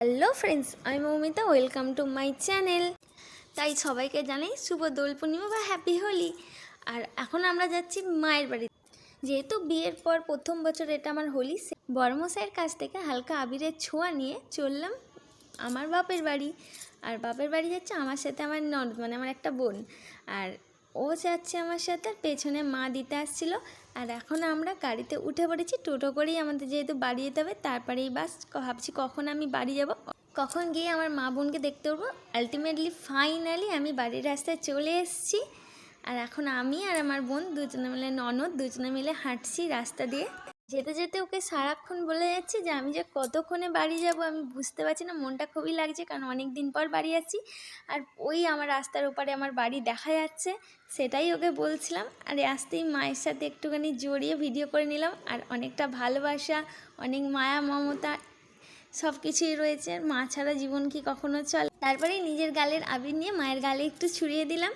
Hello friends, আমি Moumita. Welcome to my channel. তাই সবাইকে জানাই শুভ দোল পূর্ণিমা বা হ্যাপি হোলি। আর এখন আমরা যাচ্ছি মায়ের বাড়ি। যেহেতু বিয়ের পর প্রথম বছর এটা আমার হোলি, বড়মশাইয়ের কাছ থেকে হালকা আবিরের ছোঁয়া নিয়ে চললাম আমার বাপের বাড়ি। আর বাপের বাড়ি যাচ্ছে আমার সাথে আমার ননদ, মানে আমার একটা বোন। আর ও যাচ্ছে আমার সাথে, পেছনে মা দিতে আসছিল। আর এখন আমরা গাড়িতে উঠে পড়েছি, টোটো করেই আমাদের যেহেতু বাড়ি যেতে হবে, তারপরেই বাস ভাবছি কখন আমি বাড়ি যাব, কখন গিয়ে আমার মা বোনকে দেখতে পারবো। আলটিমেটলি ফাইনালি আমি বাড়ির রাস্তায় চলে এসেছি। আর এখন আমি আর আমার বোন দুজনে মিলে, ননদ দুজনে মিলে হাঁটছি রাস্তা দিয়ে। যেতে যেতে ওকে সারাক্ষণ বলে যাচ্ছি যে আমি যে কতক্ষণে বাড়ি যাব আমি বুঝতে পারছি না। মনটা খুবই লাগছে, কারণ অনেক দিন পর বাড়ি আসছি। আর ওই আমার রাস্তার ওপারে আমার বাড়ি দেখা যাচ্ছে, সেটাই ওকে বলছিলাম। আর আসতেই মায়ের সাথে একটুখানি জড়িয়ে ভিডিও করে নিলাম। আর অনেকটা ভালোবাসা, অনেক মায়া মমতা সব কিছুই রয়েছে। মা ছাড়া জীবন কি কখনো চলে। তারপরে নিজের গালের আবির নিয়ে মায়ের গালে একটু ছুঁড়িয়ে দিলাম।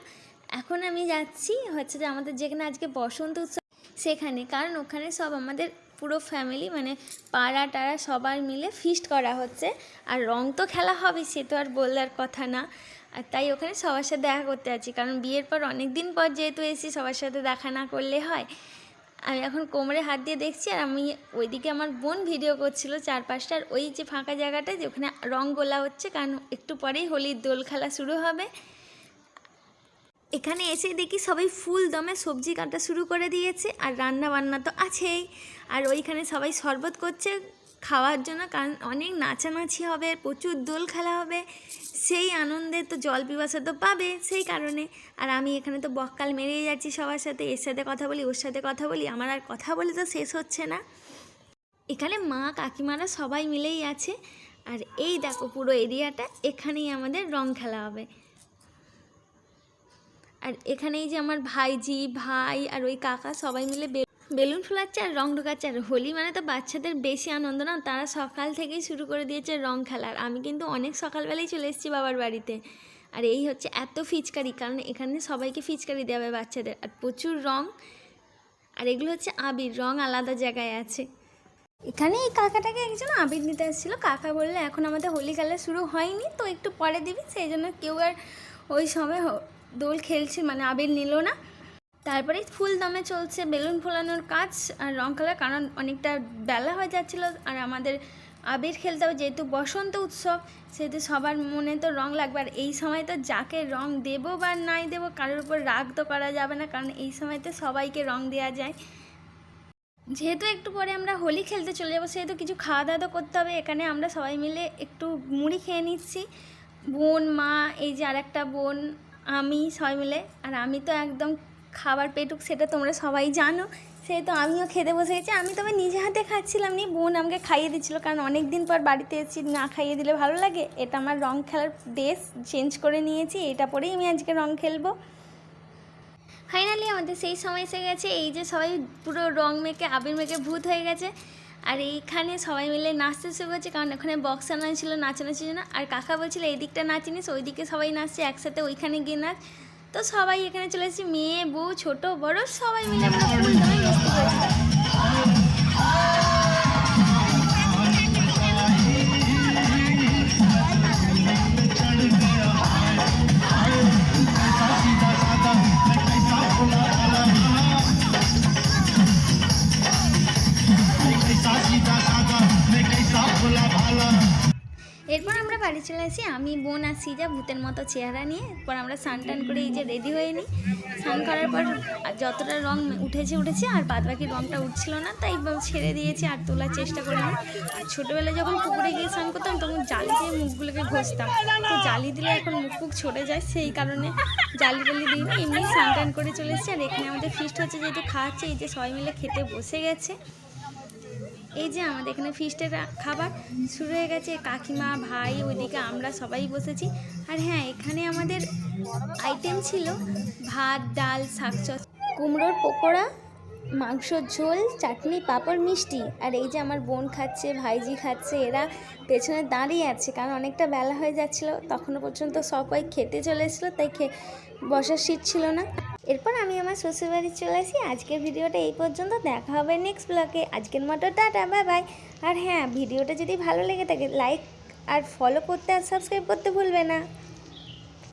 এখন আমি যাচ্ছি হচ্ছে যে আমাদের যেখানে আজকে বসন্ত উৎসব সেখানে, কারণ ওখানে সব আমাদের পুরো ফ্যামিলি, মানে পাড়া টাড়া সবাই মিলে ফিস্ট করা হচ্ছে। আর রং তো খেলা হবে, সে তো আর বলার কথা না। আর তাই ওখানে সবার সাথে দেখা করতে আছি, কারণ বিয়ের পর অনেক দিন পর যেহেতু এসি, সবার সাথে দেখা না করলে হয়। আমি এখন কোমরে হাত দিয়ে দেখছি, আর আমি ওইদিকে আমার বোন ভিডিও করছিল চারপাশটা। আর ওই যে ফাঁকা জায়গাটা, যে ওখানে রং গোলা হচ্ছে, কারণ একটু পরেই হোলির দোল খেলা শুরু হবে। এখানে এসে দেখি সবাই ফুল দমে সবজি কাটা শুরু করে দিয়েছে, আর রান্না বান্না তো আছেই। আর ওইখানে সবাই শরবত করছে খাওয়ার জন্য, কারণ অনেক নাচানাচি হবে, প্রচুর দোল খেলা হবে। সেই আনন্দে তো জল পিপাসা তো পাবে, সেই কারণে। আর আমি এখানে তো বককাল মেরেই যাচ্ছি সবার সাথে, এর সাথে কথা বলি, ওর সাথে কথা বলি, আমার আর কথা বলে তো শেষ হচ্ছে না। এখানে মা কাকিমারা সবাই মিলেই আছে। আর এই দেখো পুরো এরিয়াটা, এখানেই আমাদের রং খেলা হবে। আর এখানেই যে আমার ভাইজি, ভাই আর ওই কাকা সবাই মিলে বেলুন ফোলাচ্ছে আর রং ঢোকাচ্ছে। আর হোলি মানে তো বাচ্চাদের বেশি আনন্দ না, তারা সকাল থেকেই শুরু করে দিয়েছে রং খেলার। আমি কিন্তু অনেক সকালবেলাই চলে এসেছি বাবার বাড়িতে। আর এই হচ্ছে এত ফিচকারি, কারণ এখানে সবাইকে ফিচকারি দেওয়া বাচ্চাদের, আর প্রচুর রং। আর এগুলো হচ্ছে আবির, রং আলাদা জায়গায় আছে। এখানে এই কাকাটাকে একজন আবির নিতে এসেছিলো। কাকা বললে এখন আমাদের হোলি খেলা শুরু হয়নি, তো একটু পরে দিবি, সেই জন্য কেউ আর ওই সময় দোল খেলছে, মানে আবির নিল না। তারপরে ফুল দমে চলছে বেলুন ফোলানোর কাজ আর রং খেলার, কারণ অনেকটা বেলা হয়ে যাচ্ছিলো। আর আমাদের আবির খেলতে হবে, যেহেতু বসন্ত উৎসব, সেহেতু সবার মনে তো রং লাগবে। আর এই সময় তো যাকে রং দেবো বা নাই দেবো, কারোর উপর রাগ তো করা যাবে না, কারণ এই সময়তে সবাইকে রং দেওয়া যায়। যেহেতু একটু পরে আমরা হোলি খেলতে চলে যাবো, সেহেতু কিছু খাওয়া দাওয়া তো করতে হবে। এখানে আমরা সবাই মিলে একটু মুড়ি খেয়ে নিচ্ছি, বোন, মা, এই যে আর একটা বোন, আমি, সবাই মিলে। আর আমি তো একদম খাবার পেটুক, সেটা তোমরা সবাই জানো, সেহেতু আমিও খেতে বসে গেছি। আমি তবে নিজে হাতে খাচ্ছিলাম নি, বোন আমাকে খাইয়ে দিচ্ছিলো, কারণ অনেক দিন পর বাড়িতে এসেছি, না খাইয়ে দিলে ভালো লাগে। এটা আমার রং খেলার ড্রেস চেঞ্জ করে নিয়েছি, এটা পরেই আমি আজকে রং খেলবো। ফাইনালি আমাদের সেই সময় এসে গেছে। এই যে সবাই পুরো রং মেখে, আবির মেখে ভূত হয়ে গেছে। আর এইখানে সবাই মিলে নাচতে শুরু করছে, কারণ ওখানে বক্স আনা ছিল নাচানাচির জন্য। আর কাকা বলছিল এই দিকটা নাচিনিস, ওই দিকে সবাই নাচছে একসাথে, ওইখানে গিয়ে নাচ। তো সবাই এখানে চলে এসেছি, মেয়ে বউ ছোট বড় সবাই মিলে আমরা ফুল দমে মস্তি করেছি। এরপর আমরা বাড়ি চলে আসি, আমি, বোন আর সিজা ভূতের মতো চেহারা নিয়ে। এরপর আমরা স্নান টান করে এই যে রেডি হয়ে নিই। স্নান করার পর যতটা রং উঠেছে, আর বাদ বাকি রংটা উঠছিল না, তাই ছেড়ে দিয়েছি আর তোলার চেষ্টা করিনি। আর ছোটোবেলায় যখন পুকুরে গিয়ে স্নান করতাম, তখন জালি দিয়ে মুখগুলোকে ঘষতাম, তো জালি দিলে এখন মুখ ছড়ে যায়, সেই কারণে জালি টালি দিইনি, এমনি স্নান টান করে চলে এসেছি। আর এখানে আমাদের ফিস্ট হচ্ছে, যেহেতু খাওয়াচ্ছে, এই যে সবাই মিলে খেতে বসে গেছে। এই যে আমাদের এখানে ফিস্টের খাবার শুরু হয়ে গেছে, কাকিমা, ভাই, ওইদিকে আমরা সবাই বসেছি। আর হ্যাঁ, এখানে আমাদের আইটেম ছিল ভাত, ডাল, শাক চচ্চড়ি, কুমড়োর পকোড়া, মাংসর ঝোল, চাটনি, পাঁপড়, মিষ্টি। আর এই যে আমার বোন খাচ্ছে, ভাইজি খাচ্ছে, এরা পেছনে দাঁড়িয়ে আছে, কারণ অনেকটা বেলা হয়ে যাচ্ছিলো, তখনও পর্যন্ত সবাই খেতে চলে এসেছিলো, তাই বসার সিট ছিল না। এরপর আমি আমার শ্বশুরবাড়ি চলে আসি। আজকের ভিডিওটা এই পর্যন্ত, দেখা হবে নেক্সট ব্লগে। আজকের মতো টাটা, বাই বাই। আর হ্যাঁ, ভিডিওটা যদি ভালো লেগে থাকে লাইক আর ফলো করতে আর সাবস্ক্রাইব করতে ভুলবে না।